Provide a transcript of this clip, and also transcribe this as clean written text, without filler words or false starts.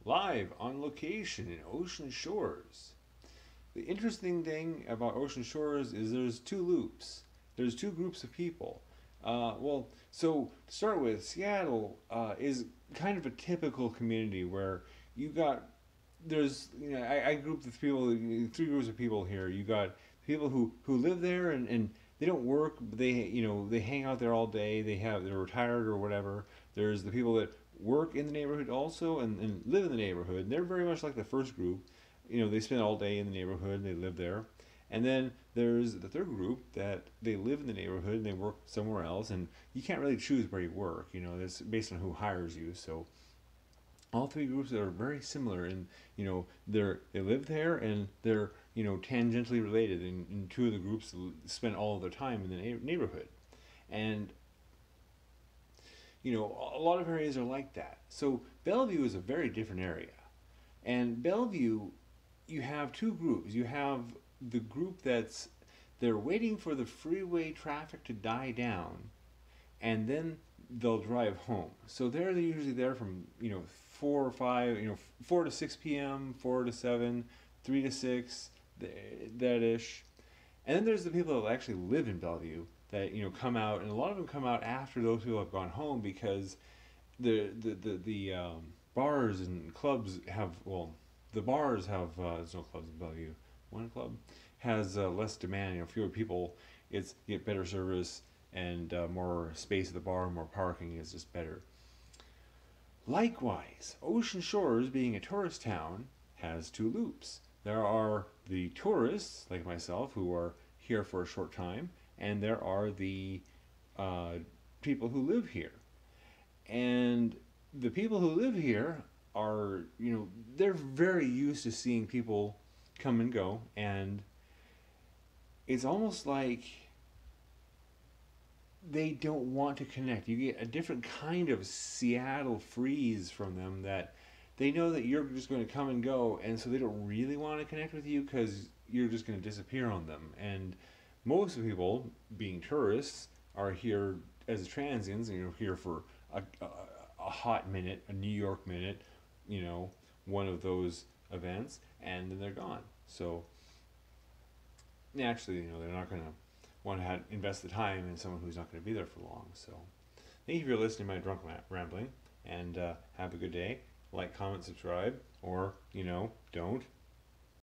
live on location in Ocean Shores. The interesting thing about Ocean Shores is there's two loops. There's two groups of people. So to start with, Seattle is kind of a typical community where you got I grouped the people, three groups of people here. You got people who live there and they don't work, but they hang out there all day. They're retired or whatever. There's the people that work in the neighborhood also and live in the neighborhood. And they're very much like the first group. They spend all day in the neighborhood. They live there. And then there's the third group that they live in the neighborhood and they work somewhere else. And you can't really choose where you work. It's based on who hires you. So all three groups are very similar, and they live there and they're tangentially related. And two of the groups spend all of their time in the neighborhood, and a lot of areas are like that. So Bellevue is a very different area, and Bellevue, you have two groups. You have the group they're waiting for the freeway traffic to die down, and then they'll drive home. So they're usually there from 4 or 5, 4 to 6 p.m., 4 to 7, 3 to 6, that ish. And then there's the people that actually live in Bellevue that come out, and a lot of them come out after those people have gone home because the bars and clubs have the bars have there's no clubs in Bellevue. One club has less demand. Fewer people. You get better service and more space at the bar, more parking is just better. Likewise, Ocean Shores, being a tourist town, has two loops. There are the tourists, like myself, who are here for a short time, and there are the people who live here. And the people who live here are, they're very used to seeing people come and go, and it's almost like they don't want to connect. You get a different kind of Seattle freeze from them that they know that you're just going to come and go, and so they don't really want to connect with you because you're just going to disappear on them. And most of the people, being tourists, are here as transients, and you're here for a hot minute, a New York minute, one of those events, and then they're gone. So naturally, they're not going to want to invest the time in someone who's not going to be there for long. So thank you for listening to my drunk rambling, and have a good day. Like, comment, subscribe, or don't.